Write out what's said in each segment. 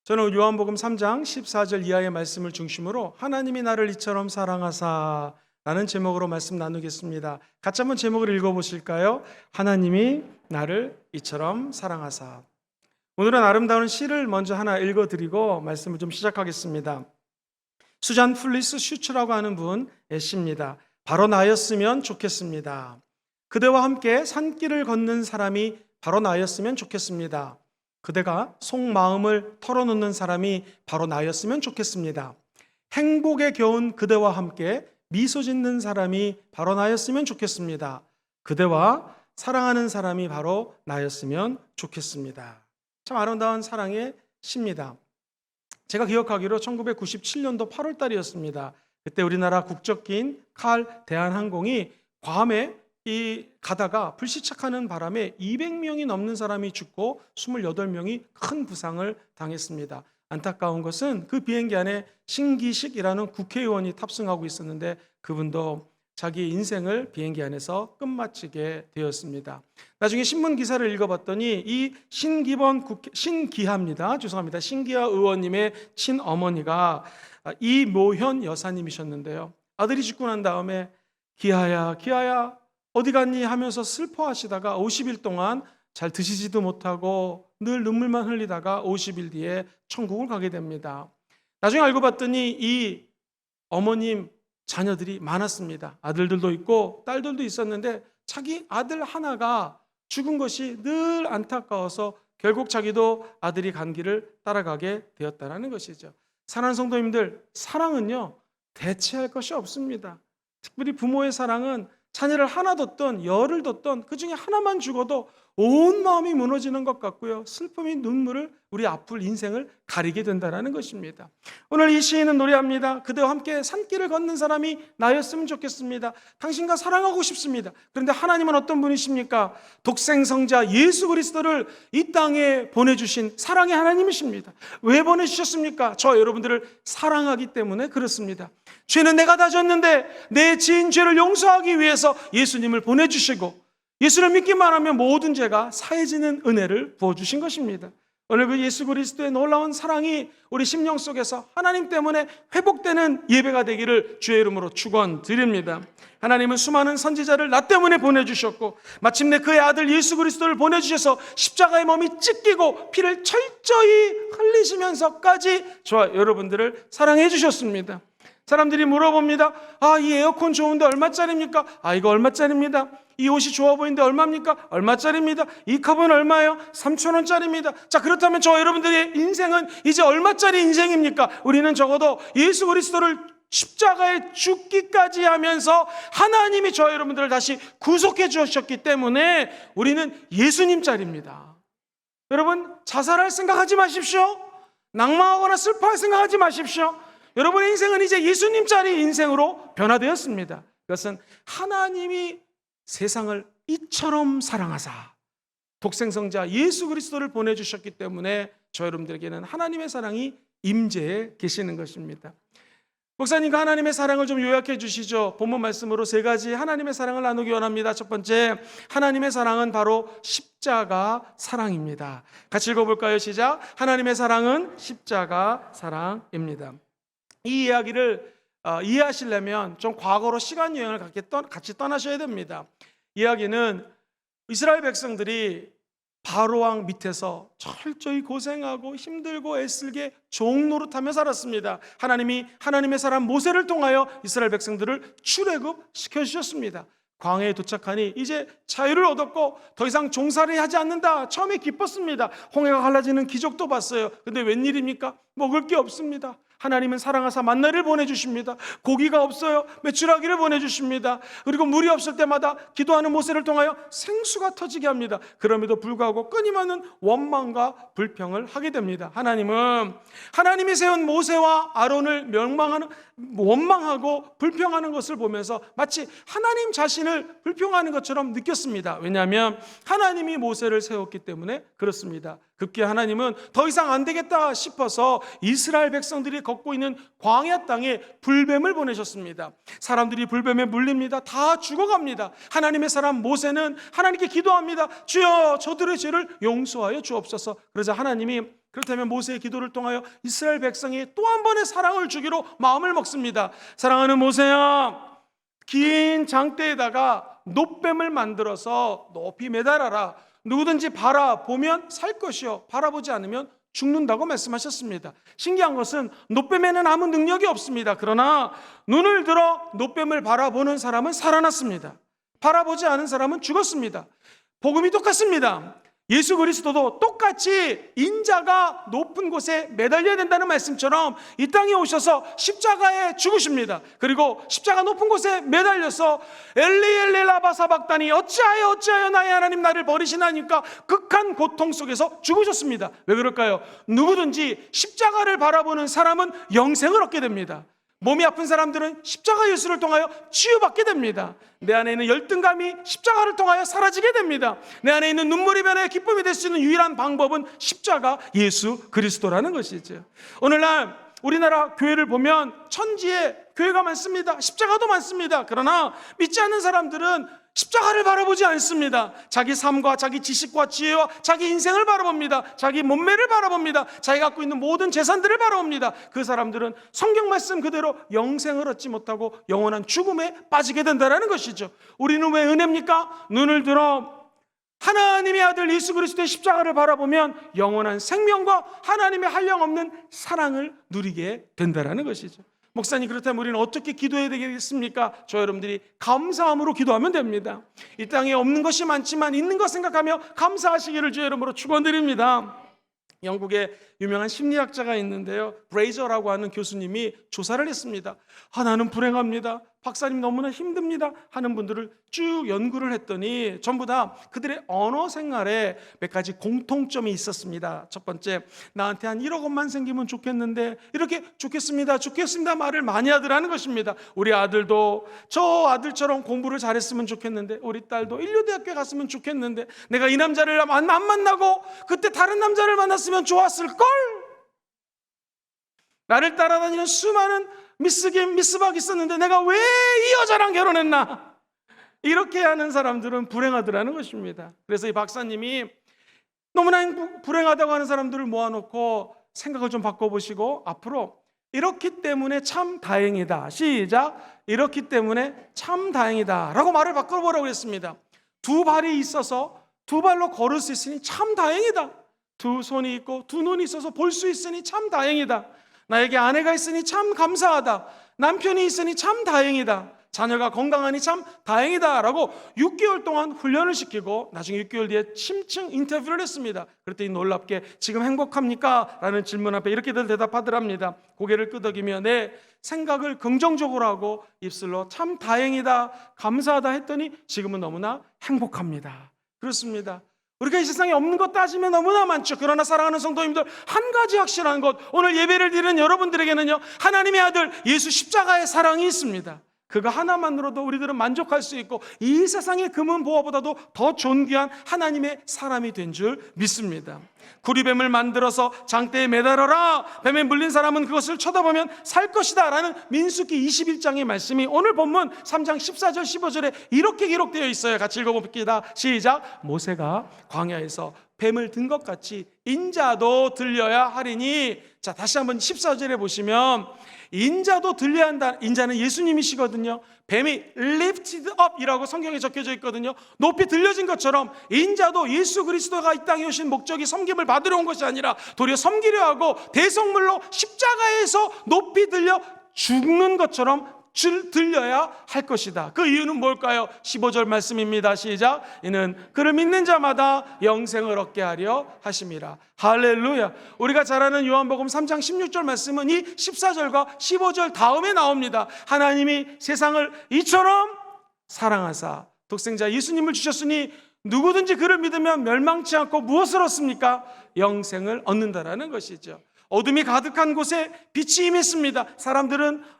저는 요한복음 3장 14절 이하의 말씀을 중심으로 하나님이 나를 이처럼 사랑하사 라는 제목으로 말씀 나누겠습니다. 같이 한번 제목을 읽어보실까요? 하나님이 나를 이처럼 사랑하사. 오늘은 아름다운 시를 먼저 하나 읽어드리고 말씀을 좀 시작하겠습니다. 수잔 플리스 슈츠라고 하는 분의 시입니다. 바로 나였으면 좋겠습니다. 그대와 함께 산길을 걷는 사람이 바로 나였으면 좋겠습니다. 그대가 속마음을 털어놓는 사람이 바로 나였으면 좋겠습니다. 행복에 겨운 그대와 함께 미소 짓는 사람이 바로 나였으면 좋겠습니다. 그대와 사랑하는 사람이 바로 나였으면 좋겠습니다. 참 아름다운 사랑의 시입니다. 제가 기억하기로 1997년도 8월 달이었습니다. 그때 우리나라 국적기인 칼 대한항공이 괌에 가다가 불시착하는 바람에 200명이 넘는 사람이 죽고 28명이 큰 부상을 당했습니다. 안타까운 것은 그 비행기 안에 신기식이라는 국회의원이 탑승하고 있었는데 그분도 자기 인생을 비행기 안에서 끝마치게 되었습니다. 나중에 신문 기사를 읽어봤더니 이 신기하 의원님의 친어머니가 이모현 여사님이셨는데요. 아들이 죽고 난 다음에 기하야 어디 갔니 하면서 슬퍼하시다가 50일 동안 잘 드시지도 못하고 늘 눈물만 흘리다가 50일 뒤에 천국을 가게 됩니다. 나중에 알고 봤더니 이 어머님 자녀들이 많았습니다. 아들들도 있고 딸들도 있었는데 자기 아들 하나가 죽은 것이 늘 안타까워서 결국 자기도 아들이 간 길을 따라가게 되었다는 것이죠. 사랑하는 성도님들, 사랑은요 대체할 것이 없습니다. 특별히 부모의 사랑은 자녀를 하나 뒀던 열을 뒀던 그 중에 하나만 죽어도 온 마음이 무너지는 것 같고요. 슬픔이 눈물을 우리 아플 인생을 가리게 된다는 것입니다. 오늘 이 시인은 노래합니다. 그대와 함께 산길을 걷는 사람이 나였으면 좋겠습니다. 당신과 사랑하고 싶습니다. 그런데 하나님은 어떤 분이십니까? 독생성자 예수 그리스도를 이 땅에 보내주신 사랑의 하나님이십니다. 왜 보내주셨습니까? 저 여러분들을 사랑하기 때문에 그렇습니다. 죄는 내가 다 졌는데 내 지은 죄를 용서하기 위해서 예수님을 보내주시고 예수를 믿기만 하면 모든 죄가 사해지는 은혜를 부어주신 것입니다. 오늘 그 예수 그리스도의 놀라운 사랑이 우리 심령 속에서 하나님 때문에 회복되는 예배가 되기를 주의 이름으로 축원드립니다. 하나님은 수많은 선지자를 나 때문에 보내주셨고 마침내 그의 아들 예수 그리스도를 보내주셔서 십자가의 몸이 찢기고 피를 철저히 흘리시면서까지 저와 여러분들을 사랑해 주셨습니다. 사람들이 물어봅니다. 이 에어컨 좋은데 얼마짜리입니까? 이거 얼마짜리입니다. 이 옷이 좋아 보이는데 얼마입니까? 얼마짜리입니다. 이 컵은 얼마예요? 3,000원짜리입니다. 자, 그렇다면 저 여러분들의 인생은 이제 얼마짜리 인생입니까? 우리는 적어도 예수 그리스도를 십자가에 죽기까지 하면서 하나님이 저 여러분들을 다시 구속해 주셨기 때문에 우리는 예수님짜리입니다. 여러분, 자살할 생각하지 마십시오. 낭망하거나 슬퍼할 생각하지 마십시오. 여러분의 인생은 이제 예수님짜리 인생으로 변화되었습니다. 그것은 하나님이 세상을 이처럼 사랑하사 독생성자 예수 그리스도를 보내주셨기 때문에 저 여러분들에게는 하나님의 사랑이 임재해 계시는 것입니다. 목사님과 하나님의 사랑을 좀 요약해 주시죠. 본문 말씀으로 세 가지 하나님의 사랑을 나누기 원합니다. 첫 번째, 하나님의 사랑은 바로 십자가 사랑입니다. 같이 읽어볼까요? 시작. 하나님의 사랑은 십자가 사랑입니다. 이 이야기를 이해하시려면 좀 과거로 시간여행을 같이 떠나셔야 됩니다. 이야기는 이스라엘 백성들이 바로왕 밑에서 철저히 고생하고 힘들고 애쓰게 종노릇하며 살았습니다. 하나님이 하나님의 사람 모세를 통하여 이스라엘 백성들을 출애굽시켜 주셨습니다. 광야에 도착하니 이제 자유를 얻었고 더 이상 종살이 하지 않는다. 처음에 기뻤습니다. 홍해가 갈라지는 기적도 봤어요. 근데 웬일입니까? 먹을 게 없습니다. 하나님은 사랑하사 만나를 보내주십니다. 고기가 없어요. 메추라기를 보내주십니다. 그리고 물이 없을 때마다 기도하는 모세를 통하여 생수가 터지게 합니다. 그럼에도 불구하고 끊임없는 원망과 불평을 하게 됩니다. 하나님은 하나님이 세운 모세와 아론을 원망하고 불평하는 것을 보면서 마치 하나님 자신을 불평하는 것처럼 느꼈습니다. 왜냐하면 하나님이 모세를 세웠기 때문에 그렇습니다. 급기야 하나님은 더 이상 안 되겠다 싶어서 이스라엘 백성들이 걷고 있는 광야 땅에 불뱀을 보내셨습니다. 사람들이 불뱀에 물립니다. 다 죽어갑니다. 하나님의 사람 모세는 하나님께 기도합니다. 주여 저들의 죄를 용서하여 주옵소서. 그러자 하나님이 그렇다면 모세의 기도를 통하여 이스라엘 백성이 또 한 번의 사랑을 주기로 마음을 먹습니다. 사랑하는 모세야, 긴 장대에다가 놋뱀을 만들어서 높이 매달아라. 누구든지 바라보면 살 것이요, 바라보지 않으면 죽는다고 말씀하셨습니다. 신기한 것은 놋뱀에는 아무 능력이 없습니다. 그러나 눈을 들어 놋뱀을 바라보는 사람은 살아났습니다. 바라보지 않은 사람은 죽었습니다. 복음이 똑같습니다. 예수 그리스도도 똑같이 인자가 높은 곳에 매달려야 된다는 말씀처럼 이 땅에 오셔서 십자가에 죽으십니다. 그리고 십자가 높은 곳에 매달려서 엘리 엘리 라바 사박다니 어찌하여 나의 하나님 나를 버리시나니까 극한 고통 속에서 죽으셨습니다. 왜 그럴까요? 누구든지 십자가를 바라보는 사람은 영생을 얻게 됩니다. 몸이 아픈 사람들은 십자가 예수를 통하여 치유받게 됩니다. 내 안에 있는 열등감이 십자가를 통하여 사라지게 됩니다. 내 안에 있는 눈물이 변해 기쁨이 될 수 있는 유일한 방법은 십자가 예수 그리스도라는 것이죠. 오늘날 우리나라 교회를 보면 천지에 교회가 많습니다. 십자가도 많습니다. 그러나 믿지 않는 사람들은 십자가를 바라보지 않습니다. 자기 삶과 자기 지식과 지혜와 자기 인생을 바라봅니다. 자기 몸매를 바라봅니다. 자기가 갖고 있는 모든 재산들을 바라봅니다. 그 사람들은 성경 말씀 그대로 영생을 얻지 못하고 영원한 죽음에 빠지게 된다는 것이죠. 우리는 왜 은혜입니까? 눈을 들어 하나님의 아들 예수 그리스도의 십자가를 바라보면 영원한 생명과 하나님의 한량없는 사랑을 누리게 된다는 것이죠. 목사님, 그렇다면 우리는 어떻게 기도해야 되겠습니까? 저 여러분들이 감사함으로 기도하면 됩니다. 이 땅에 없는 것이 많지만 있는 것 생각하며 감사하시기를 주의 이름으로 축원드립니다. 영국에 유명한 심리학자가 있는데요, 브레이저라고 하는 교수님이 조사를 했습니다. 나는 불행합니다, 박사님 너무나 힘듭니다 하는 분들을 쭉 연구를 했더니 전부 다 그들의 언어 생활에 몇 가지 공통점이 있었습니다. 첫 번째, 나한테 한 1억 원만 생기면 좋겠는데 이렇게 좋겠습니다 말을 많이 하더라는 것입니다. 우리 아들도 저 아들처럼 공부를 잘했으면 좋겠는데, 우리 딸도 인류대학교에 갔으면 좋겠는데, 내가 이 남자를 안 만나고 그때 다른 남자를 만났으면 좋았을걸. 나를 따라다니는 수많은 미스박 있었는데 내가 왜 이 여자랑 결혼했나? 이렇게 하는 사람들은 불행하더라는 것입니다. 그래서 이 박사님이 너무나 불행하다고 하는 사람들을 모아놓고 생각을 좀 바꿔보시고 앞으로 이렇기 때문에 참 다행이다, 시작, 이렇기 때문에 참 다행이다 라고 말을 바꿔보라고 했습니다. 두 발이 있어서 두 발로 걸을 수 있으니 참 다행이다. 두 손이 있고 두 눈이 있어서 볼 수 있으니 참 다행이다. 나에게 아내가 있으니 참 감사하다. 남편이 있으니 참 다행이다. 자녀가 건강하니 참 다행이다 라고 6개월 동안 훈련을 시키고 나중에 6개월 뒤에 심층 인터뷰를 했습니다. 그랬더니 놀랍게 지금 행복합니까? 라는 질문 앞에 이렇게들 대답하더랍니다. 고개를 끄덕이며 내 생각을 긍정적으로 하고 입술로 참 다행이다, 감사하다 했더니 지금은 너무나 행복합니다. 그렇습니다. 우리가 이 세상에 없는 것 따지면 너무나 많죠. 그러나 사랑하는 성도님들, 한 가지 확실한 것, 오늘 예배를 드리는 여러분들에게는요, 하나님의 아들 예수 십자가의 사랑이 있습니다. 그거 하나만으로도 우리들은 만족할 수 있고 이 세상의 금은 보화보다도 더 존귀한 하나님의 사람이 된 줄 믿습니다. 구리뱀을 만들어서 장대에 매달아라, 뱀에 물린 사람은 그것을 쳐다보면 살 것이다 라는 민수기 21장의 말씀이 오늘 본문 3장 14절 15절에 이렇게 기록되어 있어요. 같이 읽어봅시다. 시작. 모세가 광야에서 뱀을 든 것 같이 인자도 들려야 하리니. 자, 다시 한번 14절에 보시면 인자도 들려야 한다. 인자는 예수님이시거든요. 뱀이 lifted up 이라고 성경에 적혀져 있거든요. 높이 들려진 것처럼 인자도 예수 그리스도가 이 땅에 오신 목적이 섬김을 받으러 온 것이 아니라 도리어 섬기려 하고 대성물로 십자가에서 높이 들려 죽는 것처럼 들려야 할 것이다. 그 이유는 뭘까요? 15절 말씀입니다. 시작. 이는 그를 믿는 자마다 영생을 얻게 하려 하심이라. 할렐루야. 우리가 잘 아는 요한복음 3장 16절 말씀은 이 14절과 15절 다음에 나옵니다. 하나님이 세상을 이처럼 사랑하사 독생자 예수님을 주셨으니 누구든지 그를 믿으면 멸망치 않고 무엇을 얻습니까? 영생을 얻는다라는 것이죠. 어둠이 가득한 곳에 빛이 임했습니다. 사람들은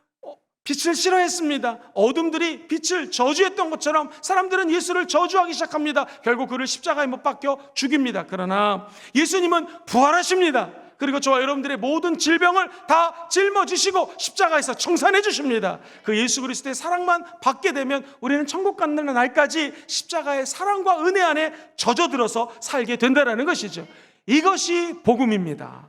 빛을 싫어했습니다. 어둠들이 빛을 저주했던 것처럼 사람들은 예수를 저주하기 시작합니다. 결국 그를 십자가에 못 박혀 죽입니다. 그러나 예수님은 부활하십니다. 그리고 저와 여러분들의 모든 질병을 다 짊어지시고 십자가에서 청산해 주십니다. 그 예수 그리스도의 사랑만 받게 되면 우리는 천국 가는 날까지 십자가의 사랑과 은혜 안에 젖어들어서 살게 된다는 것이죠. 이것이 복음입니다.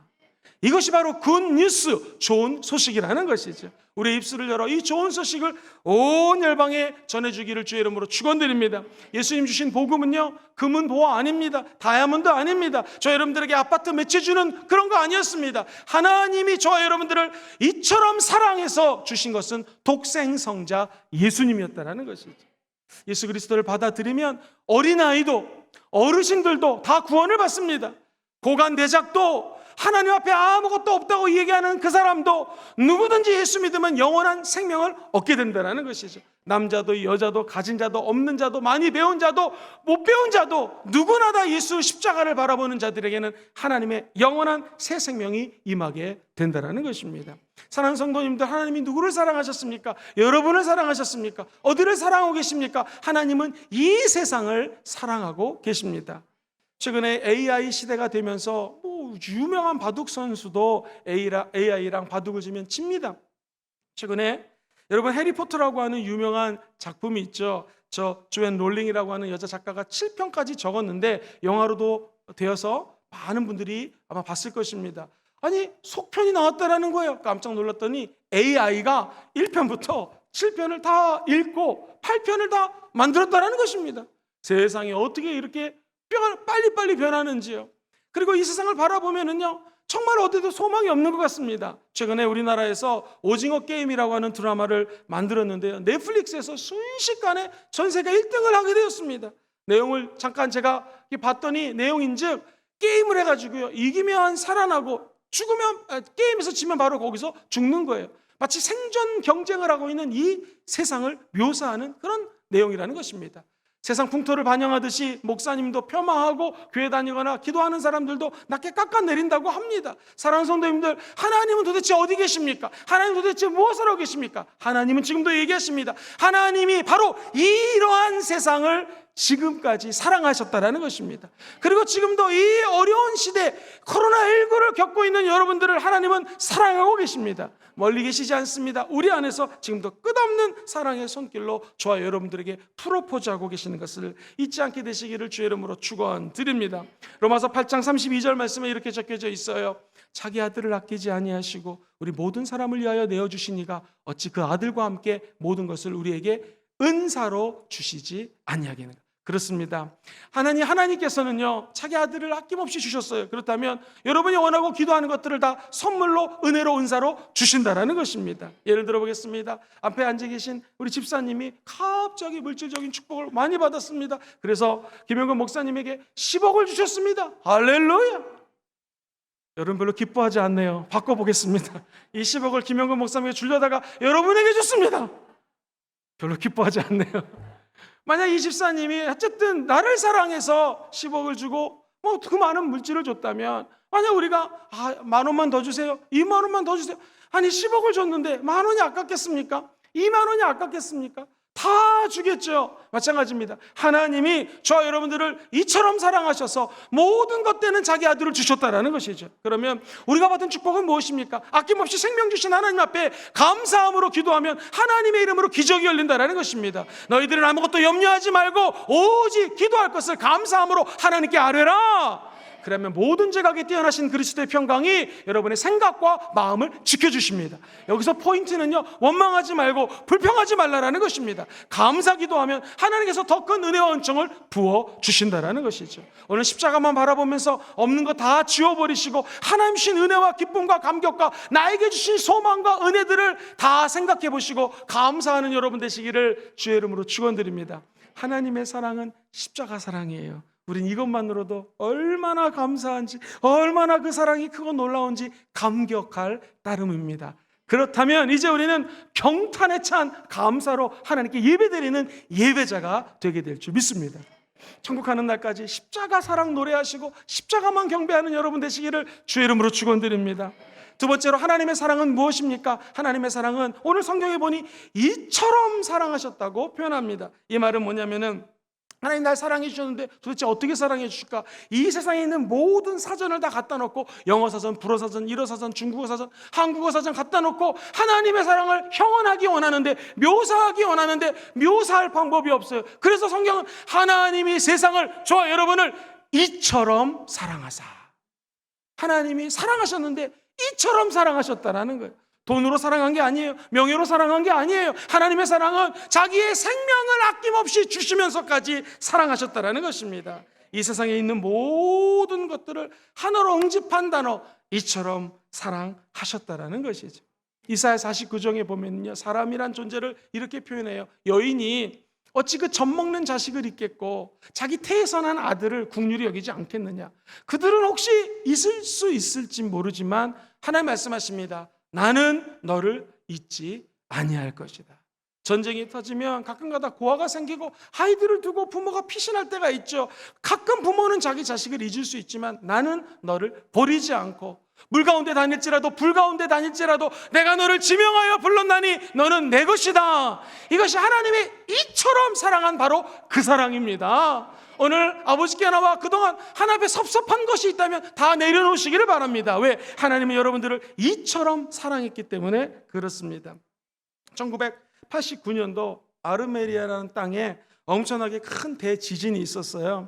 이것이 바로 굿뉴스, 좋은 소식이라는 것이죠. 우리의 입술을 열어 이 좋은 소식을 온 열방에 전해주기를 주의 이름으로 축원드립니다. 예수님 주신 복음은요, 금은 보화 아닙니다. 다이아몬드 아닙니다. 저 여러분들에게 아파트 매치 주는 그런 거 아니었습니다. 하나님이 저와 여러분들을 이처럼 사랑해서 주신 것은 독생성자 예수님이었다는 것이죠. 예수 그리스도를 받아들이면 어린아이도 어르신들도 다 구원을 받습니다. 고관대작도 하나님 앞에 아무것도 없다고 얘기하는 그 사람도 누구든지 예수 믿으면 영원한 생명을 얻게 된다는 것이죠. 남자도 여자도 가진 자도 없는 자도 많이 배운 자도 못 배운 자도 누구나 다 예수 십자가를 바라보는 자들에게는 하나님의 영원한 새 생명이 임하게 된다는 것입니다. 사랑하는 성도님들, 하나님이 누구를 사랑하셨습니까? 여러분을 사랑하셨습니까? 어디를 사랑하고 계십니까? 하나님은 이 세상을 사랑하고 계십니다. 최근에 AI 시대가 되면서 유명한 바둑 선수도 AI랑 바둑을 지면 칩니다. 최근에 여러분 해리포터라고 하는 유명한 작품이 있죠. 저 조앤 롤링이라고 하는 여자 작가가 7편까지 적었는데 영화로도 되어서 많은 분들이 아마 봤을 것입니다. 아니 속편이 나왔다라는 거예요. 깜짝 놀랐더니 AI가 1편부터 7편을 다 읽고 8편을 다 만들었다라는 것입니다. 세상이 어떻게 이렇게 빨리빨리 변하는지요. 그리고 이 세상을 바라보면은요, 정말 어디도 소망이 없는 것 같습니다. 최근에 우리나라에서 오징어 게임이라고 하는 드라마를 만들었는데요, 넷플릭스에서 순식간에 전 세계 1등을 하게 되었습니다. 내용을 잠깐 제가 봤더니 내용인즉 게임을 해가지고요, 이기면 살아나고 죽으면 게임에서 지면 바로 거기서 죽는 거예요. 마치 생존 경쟁을 하고 있는 이 세상을 묘사하는 그런 내용이라는 것입니다. 세상 풍토를 반영하듯이 목사님도 폄하하고 교회 다니거나 기도하는 사람들도 낮게 깎아내린다고 합니다. 사랑하는 성도님들, 하나님은 도대체 어디 계십니까? 하나님 도대체 무엇을 하고 계십니까? 하나님은 지금도 얘기하십니다. 하나님이 바로 이러한 세상을 지금까지 사랑하셨다라는 것입니다. 그리고 지금도 이 어려운 시대 코로나19를 겪고 있는 여러분들을 하나님은 사랑하고 계십니다. 멀리 계시지 않습니다. 우리 안에서 지금도 끝없는 사랑의 손길로 저와 여러분들에게 프로포즈하고 계시는 것을 잊지 않게 되시기를 주의 이름으로 축원드립니다. 로마서 8장 32절 말씀에 이렇게 적혀져 있어요. 자기 아들을 아끼지 아니하시고 우리 모든 사람을 위하여 내어주시니가 어찌 그 아들과 함께 모든 것을 우리에게 은사로 주시지 아니하겠는가. 그렇습니다. 하나님께서는요, 자기 아들을 아낌없이 주셨어요. 그렇다면 여러분이 원하고 기도하는 것들을 다 선물로, 은혜로, 은사로 주신다라는 것입니다. 예를 들어 보겠습니다. 앞에 앉아 계신 우리 집사님이 갑자기 물질적인 축복을 많이 받았습니다. 그래서 김영건 목사님에게 10억을 주셨습니다. 할렐루야! 여러분 별로 기뻐하지 않네요. 바꿔보겠습니다. 이 10억을 김영건 목사님에게 주려다가 여러분에게 줬습니다. 별로 기뻐하지 않네요. 만약 이 집사님이 어쨌든 나를 사랑해서 10억을 주고 그 많은 물질을 줬다면, 만약 우리가 10,000원만 더 주세요, 20,000원만 더 주세요, 아니 10억을 줬는데 10,000원이 아깝겠습니까? 20,000원이 아깝겠습니까? 다 주겠죠. 마찬가지입니다. 하나님이 저와 여러분들을 이처럼 사랑하셔서 모든 것 때는 자기 아들을 주셨다라는 것이죠. 그러면 우리가 받은 축복은 무엇입니까? 아낌없이 생명 주신 하나님 앞에 감사함으로 기도하면 하나님의 이름으로 기적이 열린다라는 것입니다. 너희들은 아무것도 염려하지 말고 오직 기도할 것을 감사함으로 하나님께 아뢰라. 그러면 모든 제각에 뛰어나신 그리스도의 평강이 여러분의 생각과 마음을 지켜주십니다. 여기서 포인트는요, 원망하지 말고 불평하지 말라라는 것입니다. 감사 기도하면 하나님께서 더 큰 은혜와 은총을 부어주신다라는 것이죠. 오늘 십자가만 바라보면서 없는 거 다 지워버리시고 하나님 주신 은혜와 기쁨과 감격과 나에게 주신 소망과 은혜들을 다 생각해 보시고 감사하는 여러분 되시기를 주의 이름으로 축원드립니다. 하나님의 사랑은 십자가 사랑이에요. 우린 이것만으로도 얼마나 감사한지, 얼마나 그 사랑이 크고 놀라운지 감격할 따름입니다. 그렇다면 이제 우리는 경탄에 찬 감사로 하나님께 예배드리는 예배자가 되게 될 줄 믿습니다. 천국 가는 날까지 십자가 사랑 노래하시고 십자가만 경배하는 여러분 되시기를 주의 이름으로 축원드립니다. 두 번째로 하나님의 사랑은 무엇입니까? 하나님의 사랑은 오늘 성경에 보니 이처럼 사랑하셨다고 표현합니다. 이 말은 뭐냐면은, 하나님 날 사랑해 주셨는데 도대체 어떻게 사랑해 주실까? 이 세상에 있는 모든 사전을 다 갖다 놓고, 영어 사전, 불어 사전, 일어 사전, 중국어 사전, 한국어 사전 갖다 놓고 하나님의 사랑을 형언하기 원하는데, 묘사하기 원하는데 묘사할 방법이 없어요. 그래서 성경은 하나님이 세상을, 저와 여러분을 이처럼 사랑하사, 하나님이 사랑하셨는데 이처럼 사랑하셨다라는 거예요. 돈으로 사랑한 게 아니에요. 명예로 사랑한 게 아니에요. 하나님의 사랑은 자기의 생명을 아낌없이 주시면서까지 사랑하셨다라는 것입니다. 이 세상에 있는 모든 것들을 하나로 응집한 단어, 이처럼 사랑하셨다라는 것이죠. 이사야 49장에 보면요, 사람이란 존재를 이렇게 표현해요. 여인이 어찌 그 젖먹는 자식을 잊겠고 자기 태에서 난 아들을 국률이 여기지 않겠느냐. 그들은 혹시 있을 수 있을지 모르지만 하나님 말씀하십니다. 나는 너를 잊지 아니할 것이다. 전쟁이 터지면 가끔가다 고아가 생기고 아이들을 두고 부모가 피신할 때가 있죠. 가끔 부모는 자기 자식을 잊을 수 있지만 나는 너를 버리지 않고 물 가운데 다닐지라도 불 가운데 다닐지라도 내가 너를 지명하여 불렀나니 너는 내 것이다. 이것이 하나님의 이처럼 사랑한 바로 그 사랑입니다. 오늘 아버지께 나와 그동안 하나님 앞에 섭섭한 것이 있다면 다 내려놓으시기를 바랍니다. 왜? 하나님은 여러분들을 이처럼 사랑했기 때문에 그렇습니다. 1989년도 아르메리아라는 땅에 엄청나게 큰 대지진이 있었어요.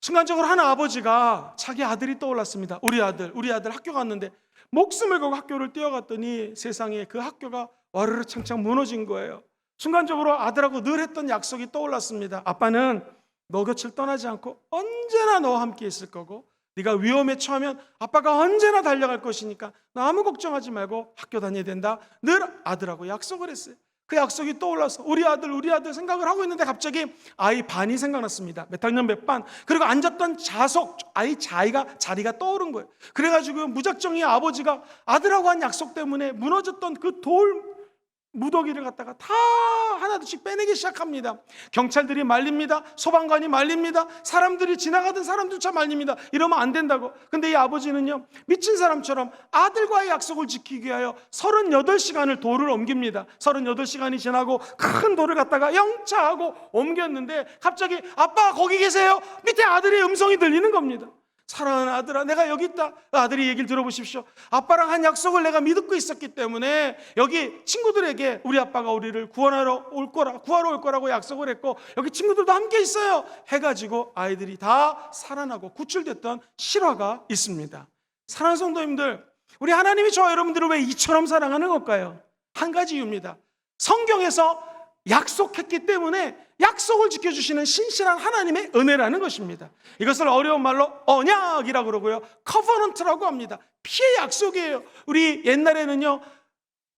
순간적으로 한 아버지가 자기 아들이 떠올랐습니다. 우리 아들 학교 갔는데 목숨을 걸고 학교를 뛰어갔더니 세상에 그 학교가 와르르 창창 무너진 거예요. 순간적으로 아들하고 늘 했던 약속이 떠올랐습니다. 아빠는 너 곁을 떠나지 않고 언제나 너와 함께 있을 거고 네가 위험에 처하면 아빠가 언제나 달려갈 것이니까 너 아무 걱정하지 말고 학교 다녀야 된다. 늘 아들하고 약속을 했어요. 그 약속이 떠올라서 우리 아들 생각을 하고 있는데 갑자기 아이 반이 생각났습니다. 몇 학년 몇 반. 그리고 앉았던 좌석 아이 자리가 떠오른 거예요. 그래가지고 무작정이 아버지가 아들하고 한 약속 때문에 무너졌던 그 돌 무더기를 갖다가 다 하나둘씩 빼내기 시작합니다. 경찰들이 말립니다. 소방관이 말립니다. 사람들이 지나가던 사람들조차 말립니다. 이러면 안 된다고. 근데 이 아버지는요, 미친 사람처럼 아들과의 약속을 지키기 위하여 38시간을 돌을 옮깁니다. 38시간이 지나고 큰 돌을 갖다가 영차하고 옮겼는데 갑자기 아빠 거기 계세요? 밑에 아들의 음성이 들리는 겁니다. 사랑하는 아들아, 내가 여기 있다. 아들이 얘기를 들어보십시오. 아빠랑 한 약속을 내가 믿고 있었기 때문에 여기 친구들에게 우리 아빠가 우리를 구하러 올 거라고 약속을 했고 여기 친구들도 함께 있어요 해가지고 아이들이 다 살아나고 구출됐던 실화가 있습니다. 사랑하는 성도님들, 우리 하나님이 저와 여러분들을 왜 이처럼 사랑하는 걸까요? 한 가지 이유입니다. 성경에서 약속했기 때문에 약속을 지켜주시는 신실한 하나님의 은혜라는 것입니다. 이것을 어려운 말로 언약이라고 그러고요, 커버넌트라고 합니다. 피의 약속이에요. 우리 옛날에는요,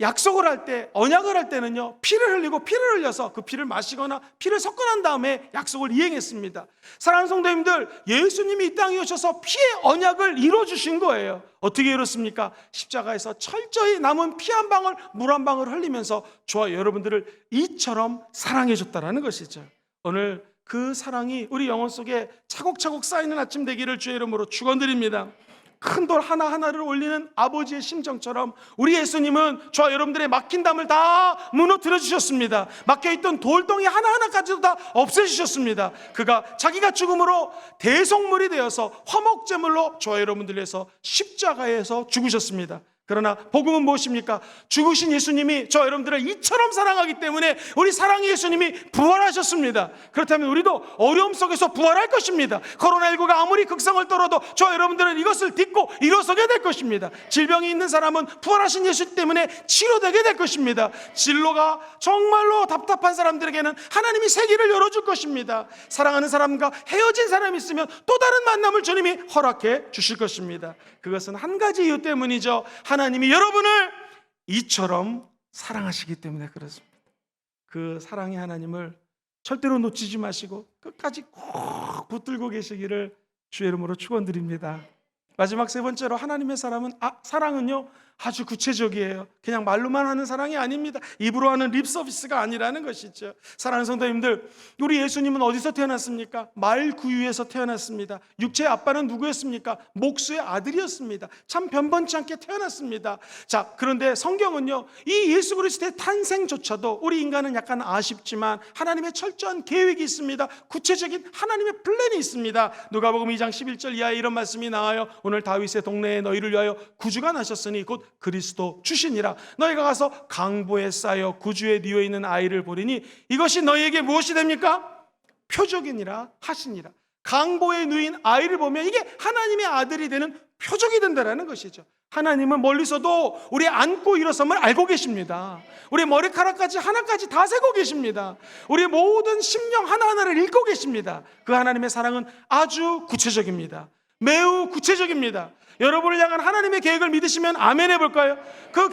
약속을 할 때, 언약을 할 때는요, 피를 흘려서 그 피를 마시거나 피를 섞어 난 다음에 약속을 이행했습니다. 사랑하는 성도님들, 예수님이 이 땅에 오셔서 피의 언약을 이루어주신 거예요. 어떻게 이뤘습니까? 십자가에서 철저히 남은 피 한 방울, 물 한 방울 흘리면서 저와 여러분들을 이처럼 사랑해줬다는 것이죠. 오늘 그 사랑이 우리 영혼 속에 차곡차곡 쌓이는 아침 되기를 주의 이름으로 축원드립니다. 큰 돌 하나하나를 올리는 아버지의 심정처럼 우리 예수님은 저와 여러분들의 막힌 담을 다 무너뜨려 주셨습니다. 막혀있던 돌덩이 하나하나까지도 다 없애주셨습니다. 그가 자기가 죽음으로 대속물이 되어서 화목제물로 저와 여러분들을 위해서 십자가에서 죽으셨습니다. 그러나 복음은 무엇입니까? 죽으신 예수님이 저 여러분들을 이처럼 사랑하기 때문에 우리 사랑의 예수님이 부활하셨습니다. 그렇다면 우리도 어려움 속에서 부활할 것입니다. 코로나19가 아무리 극성을 떨어도 저 여러분들은 이것을 딛고 일어서게 될 것입니다. 질병이 있는 사람은 부활하신 예수 때문에 치료되게 될 것입니다. 진로가 정말로 답답한 사람들에게는 하나님이 새 길을 열어줄 것입니다. 사랑하는 사람과 헤어진 사람이 있으면 또 다른 만남을 주님이 허락해 주실 것입니다. 그것은 한 가지 이유 때문이죠. 하나님이 여러분을 이처럼 사랑하시기 때문에 그렇습니다. 그 사랑의 하나님을 절대로 놓치지 마시고 끝까지 꼭 붙들고 계시기를 주의 이름으로 축원드립니다. 마지막 세 번째로 하나님의 사랑은요 아주 구체적이에요. 그냥 말로만 하는 사랑이 아닙니다. 입으로 하는 립 서비스가 아니라는 것이죠. 사랑하는 성도님들, 우리 예수님은 어디서 태어났습니까? 말구유에서 태어났습니다. 육체의 아빠는 누구였습니까? 목수의 아들이었습니다. 참 변변치 않게 태어났습니다. 자, 그런데 성경은요, 이 예수 그리스도의 탄생조차도 우리 인간은 약간 아쉽지만 하나님의 철저한 계획이 있습니다. 구체적인 하나님의 플랜이 있습니다. 누가복음 2장 11절 이하에 이런 말씀이 나와요. 오늘 다윗의 동네에 너희를 위하여 구주가 나셨으니 곧 그리스도 주시니라. 너희가 가서 강보에 쌓여 구주에 뉘어 있는 아이를 보리니 이것이 너희에게 무엇이 됩니까? 표적이니라 하시니라. 강보에 누인 아이를 보면 이게 하나님의 아들이 되는 표적이 된다는 것이죠. 하나님은 멀리서도 우리 앉고 일어섬을 알고 계십니다. 우리 머리카락까지 하나까지 다 세고 계십니다. 우리 모든 심령 하나하나를 읽고 계십니다. 그 하나님의 사랑은 아주 구체적입니다. 매우 구체적입니다. 여러분을 향한 하나님의 계획을 믿으시면 아멘 해볼까요? 그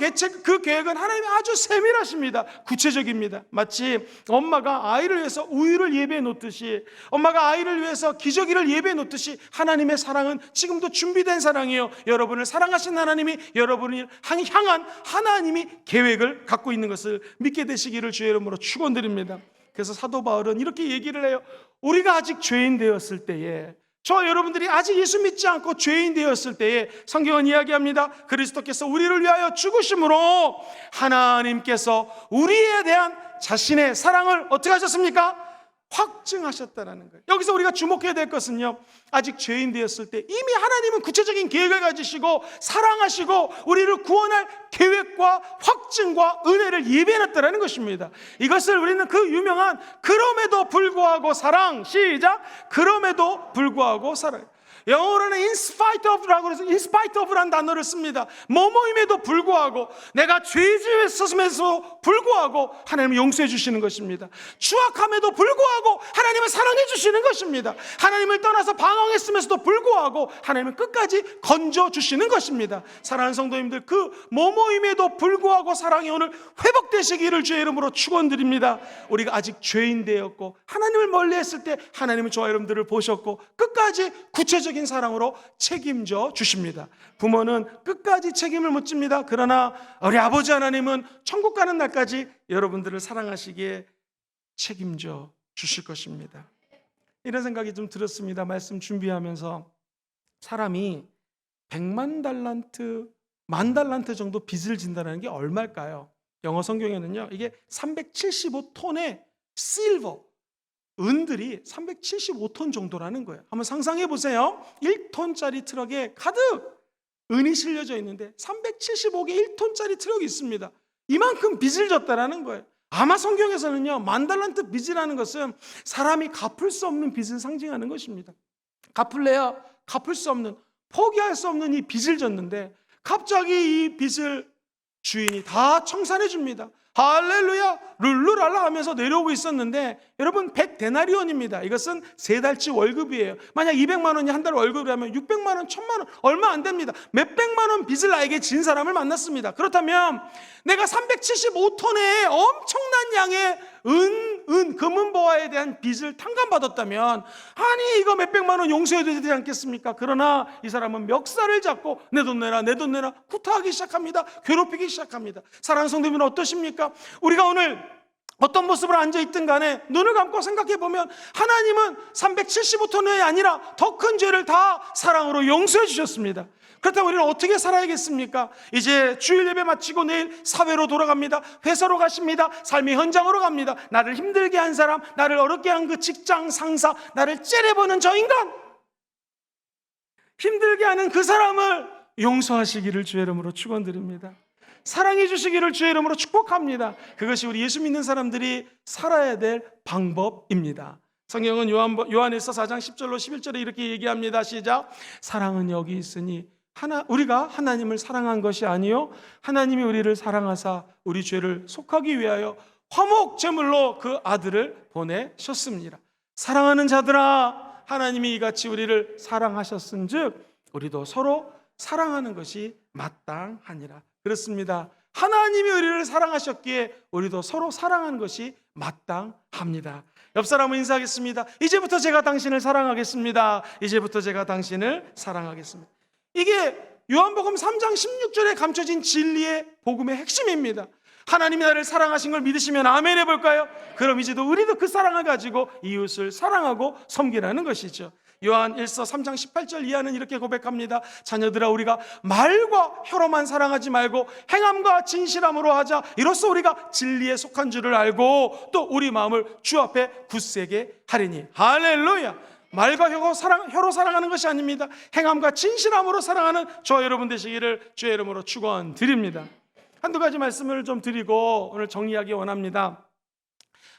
계획은 하나님이 아주 세밀하십니다. 구체적입니다. 마치 엄마가 아이를 위해서 우유를 예배해 놓듯이, 엄마가 아이를 위해서 기저귀를 예배해 놓듯이 하나님의 사랑은 지금도 준비된 사랑이에요. 여러분을 사랑하신 하나님이 여러분을 향한 하나님이 계획을 갖고 있는 것을 믿게 되시기를 주의 이름으로 축원드립니다. 그래서 사도 바울은 이렇게 얘기를 해요. 우리가 아직 죄인 되었을 때에, 저 여러분들이 아직 예수 믿지 않고 죄인 되었을 때에 성경은 이야기합니다. 그리스도께서 우리를 위하여 죽으심으로 하나님께서 우리에 대한 자신의 사랑을 어떻게 하셨습니까? 확증하셨다는 거예요. 여기서 우리가 주목해야 될 것은요, 아직 죄인 되었을 때 이미 하나님은 구체적인 계획을 가지시고 사랑하시고 우리를 구원할 계획과 확증과 은혜를 예비해놨다는 것입니다. 이것을 우리는 그 유명한 그럼에도 불구하고 사랑, 시작, 그럼에도 불구하고 사랑. 영어로는 in spite of라고 해서 in spite of라는 단어를 씁니다. 뭐뭐임에도 불구하고, 내가 죄지었음에도 불구하고 하나님은 용서해 주시는 것입니다. 추악함에도 불구하고 하나님은 사랑해 주시는 것입니다. 하나님을 떠나서 방황했음에도 불구하고 하나님은 끝까지 건져 주시는 것입니다. 사랑하는 성도님들, 그 뭐뭐임에도 불구하고 사랑이 오늘 회복되시기를 주의 이름으로 축원드립니다. 우리가 아직 죄인 되었고 하나님을 멀리했을 때 하나님은 저와 여러분들을 보셨고 끝까지 구체적인 사랑으로 책임져 주십니다. 부모는 끝까지 책임을 묻습니다. 그러나 우리 아버지 하나님은 천국 가는 날까지 여러분들을 사랑하시기에 책임져 주실 것입니다. 이런 생각이 좀 들었습니다. 말씀 준비하면서 사람이 100만 달란트, 10,000달란트 정도 빚을 진다는 게 얼마일까요? 영어 성경에는요, 이게 375톤의 실버, 은들이 375톤 정도라는 거예요. 한번 상상해 보세요. 1톤짜리 트럭에 가득 은이 실려져 있는데 375개 1톤짜리 트럭이 있습니다. 이만큼 빚을 졌다라는 거예요. 아마 성경에서는요, 10,000달란트 빚이라는 것은 사람이 갚을 수 없는 빚을 상징하는 것입니다. 갚을래야 갚을 수 없는, 포기할 수 없는 이 빚을 졌는데 갑자기 이 빚을 주인이 다 청산해 줍니다. 할렐루야, 룰루랄라 하면서 내려오고 있었는데, 여러분 100데나리온입니다. 이것은 3달치 월급이에요. 만약 200만 원이 한 달 월급이라면 600만 원, 1000만 원 얼마 안 됩니다. 몇백만 원 빚을 나에게 진 사람을 만났습니다. 그렇다면 내가 375톤의 엄청난 양의 금은보화에 대한 빚을 탕감받았다면, 아니 이거 몇백만 원 용서해도 되지 않겠습니까? 그러나 이 사람은 멱살을 잡고 내 돈 내라, 내 돈 내라 구타하기 시작합니다. 괴롭히기 시작합니다. 사랑하는 성도님은 어떠십니까? 우리가 오늘 어떤 모습으로 앉아있든 간에 눈을 감고 생각해 보면 하나님은 375톤이 아니라 더 큰 죄를 다 사랑으로 용서해 주셨습니다. 그렇다면 우리는 어떻게 살아야겠습니까? 이제 주일 예배 마치고 내일 사회로 돌아갑니다. 회사로 가십니다. 삶의 현장으로 갑니다. 나를 힘들게 한 사람, 나를 어렵게 한 그 직장 상사, 나를 째려보는 저 인간, 힘들게 하는 그 사람을 용서하시기를 주의 이름으로 축원드립니다. 사랑해 주시기를 주의 이름으로 축복합니다. 그것이 우리 예수 믿는 사람들이 살아야 될 방법입니다. 성경은 요한일서 4장 10절로 11절에 이렇게 얘기합니다. 시작. 사랑은 여기 있으니 우리가 하나님을 사랑한 것이 아니요 하나님이 우리를 사랑하사 우리 죄를 속하기 위하여 화목 제물로 그 아들을 보내셨습니다. 사랑하는 자들아, 하나님이 이같이 우리를 사랑하셨은즉 우리도 서로 사랑하는 것이 마땅하니라. 그렇습니다. 하나님이 우리를 사랑하셨기에 우리도 서로 사랑하는 것이 마땅합니다. 옆 사람을 인사하겠습니다. 이제부터 제가 당신을 사랑하겠습니다. 이제부터 제가 당신을 사랑하겠습니다. 이게 요한복음 3장 16절에 감춰진 진리의 복음의 핵심입니다. 하나님이 나를 사랑하신 걸 믿으시면 아멘 해볼까요? 그럼 이제도 우리도 그 사랑을 가지고 이웃을 사랑하고 섬기라는 것이죠. 요한 1서 3장 18절 이하는 이렇게 고백합니다. 자녀들아, 우리가 말과 혀로만 사랑하지 말고 행함과 진실함으로 하자. 이로써 우리가 진리에 속한 줄을 알고 또 우리 마음을 주 앞에 굳세게 하리니. 할렐루야. 말과 혀로 사랑하는 것이 아닙니다. 행함과 진실함으로 사랑하는 저와 여러분 되시기를 주의 이름으로 축원드립니다. 한두 가지 말씀을 좀 드리고 오늘 정리하기 원합니다.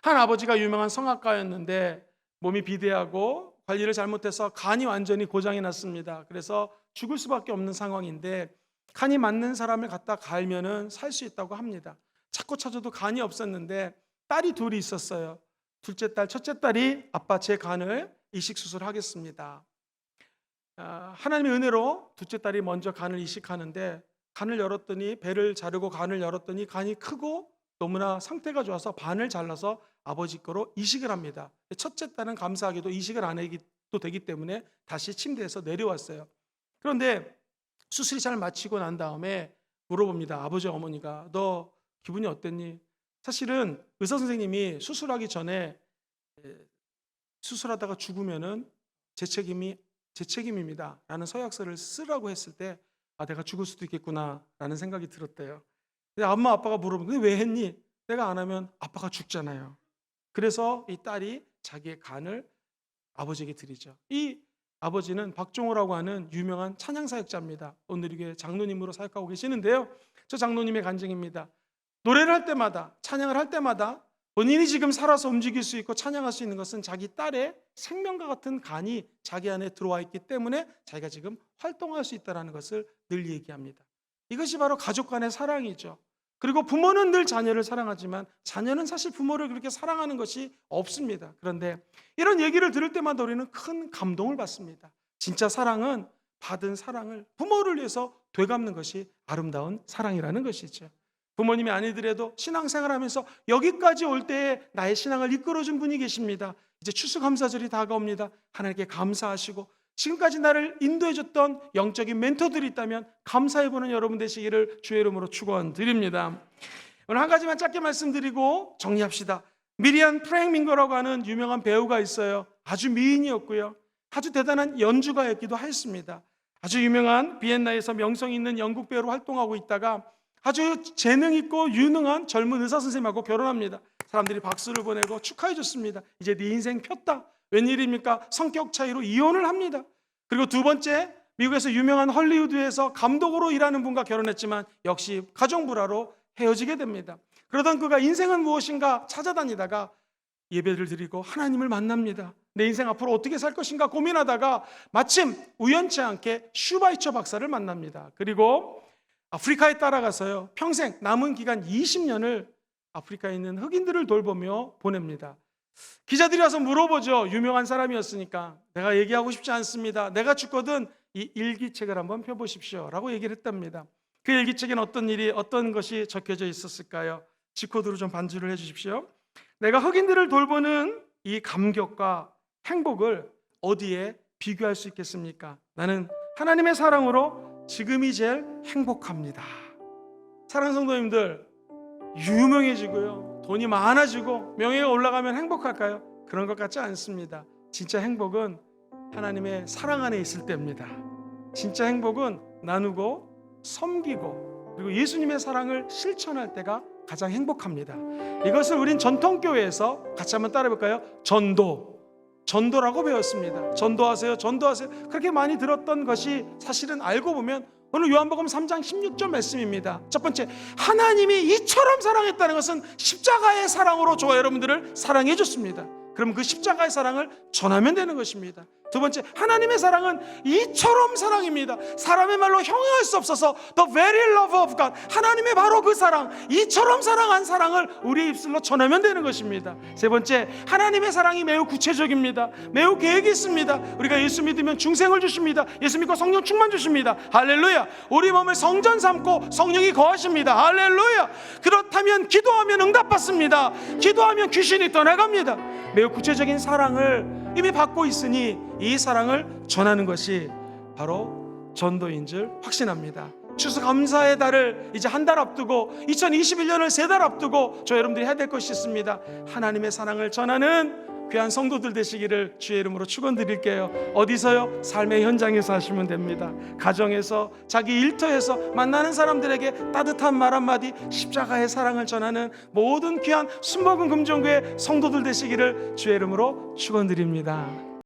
한 아버지가 유명한 성악가였는데 몸이 비대하고 관리를 잘못해서 간이 완전히 고장이 났습니다. 그래서 죽을 수밖에 없는 상황인데 간이 맞는 사람을 갖다 갈면은 살 수 있다고 합니다. 찾고 찾아도 간이 없었는데 딸이 둘이 있었어요. 둘째 딸, 첫째 딸이 아빠 제 간을 이식 수술하겠습니다. 하나님의 은혜로 둘째 딸이 먼저 간을 이식하는데 간을 열었더니 배를 자르고 간을 열었더니 간이 크고 너무나 상태가 좋아서 반을 잘라서 아버지 거로 이식을 합니다. 첫째 딸은 감사하게도 이식을 안 해도 되기 때문에 다시 침대에서 내려왔어요. 그런데 수술이 잘 마치고 난 다음에 물어봅니다. 아버지 어머니가 너 기분이 어땠니? 사실은 의사 선생님이 수술하기 전에 수술하다가 죽으면은 제 책임입니다 라는 서약서를 쓰라고 했을 때 내가 죽을 수도 있겠구나 라는 생각이 들었대요. 근데 엄마 아빠가 물어보면 왜 했니? 내가 안 하면 아빠가 죽잖아요. 그래서 이 딸이 자기의 간을 아버지에게 드리죠. 이 아버지는 박종호라고 하는 유명한 찬양사역자입니다. 오늘 이게 장로님으로 사역하고 계시는데요. 저 장로님의 간증입니다. 노래를 할 때마다, 찬양을 할 때마다 본인이 지금 살아서 움직일 수 있고 찬양할 수 있는 것은 자기 딸의 생명과 같은 간이 자기 안에 들어와 있기 때문에 자기가 지금 활동할 수 있다는 것을 늘 얘기합니다. 이것이 바로 가족 간의 사랑이죠. 그리고 부모는 늘 자녀를 사랑하지만 자녀는 사실 부모를 그렇게 사랑하는 것이 없습니다. 그런데 이런 얘기를 들을 때마다 우리는 큰 감동을 받습니다. 진짜 사랑은 받은 사랑을 부모를 위해서 되갚는 것이 아름다운 사랑이라는 것이죠. 부모님이 아니더라도 신앙생활하면서 여기까지 올 때에 나의 신앙을 이끌어준 분이 계십니다. 이제 추수감사절이 다가옵니다. 하나님께 감사하시고 지금까지 나를 인도해줬던 영적인 멘토들이 있다면 감사해보는 여러분 되시기를 주의 이름으로 축원드립니다. 오늘 한 가지만 짧게 말씀드리고 정리합시다. 미리안 프랭밍거라고 하는 유명한 배우가 있어요. 아주 미인이었고요, 아주 대단한 연주가였기도 했습니다. 아주 유명한 비엔나에서 명성 있는 영국 배우로 활동하고 있다가 아주 재능 있고 유능한 젊은 의사 선생님하고 결혼합니다. 사람들이 박수를 보내고 축하해 줬습니다. 이제 네 인생 폈다. 웬일입니까? 성격 차이로 이혼을 합니다. 그리고 두 번째, 미국에서 유명한 헐리우드에서 감독으로 일하는 분과 결혼했지만 역시 가정불화로 헤어지게 됩니다. 그러던 그가 인생은 무엇인가 찾아다니다가 예배를 드리고 하나님을 만납니다. 내 인생 앞으로 어떻게 살 것인가 고민하다가 마침 우연치 않게 슈바이처 박사를 만납니다. 그리고 아프리카에 따라가서요, 평생 남은 기간 20년을 아프리카에 있는 흑인들을 돌보며 보냅니다. 기자들이 와서 물어보죠. 유명한 사람이었으니까. 내가 얘기하고 싶지 않습니다. 내가 죽거든 이 일기책을 한번 펴보십시오 라고 얘기를 했답니다. 그 일기책에는 어떤 것이 적혀져 있었을까요? G코드로 좀 반주를 해주십시오. 내가 흑인들을 돌보는 이 감격과 행복을 어디에 비교할 수 있겠습니까? 나는 하나님의 사랑으로 지금이 제일 행복합니다. 사랑하는 성도님들, 유명해지고요, 돈이 많아지고 명예가 올라가면 행복할까요? 그런 것 같지 않습니다. 진짜 행복은 하나님의 사랑 안에 있을 때입니다. 진짜 행복은 나누고 섬기고 그리고 예수님의 사랑을 실천할 때가 가장 행복합니다. 이것을 우린 전통교회에서 같이 한번 따라해 볼까요? 전도라고 배웠습니다. 전도하세요, 전도하세요. 그렇게 많이 들었던 것이 사실은 알고 보면 오늘 요한복음 3장 16절 말씀입니다. 첫 번째, 하나님이 이처럼 사랑했다는 것은 십자가의 사랑으로 저와 여러분들을 사랑해 줬습니다. 그럼 그 십자가의 사랑을 전하면 되는 것입니다. 두 번째, 하나님의 사랑은 이처럼 사랑입니다. 사람의 말로 형용할 수 없어서 The very love of God, 하나님의 바로 그 사랑, 이처럼 사랑한 사랑을 우리의 입술로 전하면 되는 것입니다. 세 번째, 하나님의 사랑이 매우 구체적입니다. 매우 계획이 있습니다. 우리가 예수 믿으면 중생을 주십니다. 예수 믿고 성령 충만 주십니다. 할렐루야. 우리 몸을 성전 삼고 성령이 거하십니다. 할렐루야. 그렇다면 기도하면 응답받습니다. 기도하면 귀신이 떠나갑니다. 매우 구체적인 사랑을 이미 받고 있으니 이 사랑을 전하는 것이 바로 전도인 줄 확신합니다. 추수감사의 달을 이제 한 달 앞두고 2021년을 3달 앞두고 저 여러분들이 해야 될 것이 있습니다. 하나님의 사랑을 전하는 귀한 성도들 되시기를 주의 이름으로 축원드릴게요. 어디서요? 삶의 현장에서 하시면 됩니다. 가정에서, 자기 일터에서 만나는 사람들에게 따뜻한 말 한마디, 십자가의 사랑을 전하는 모든 귀한 순복음 금종교의 성도들 되시기를 주의 이름으로 축원드립니다.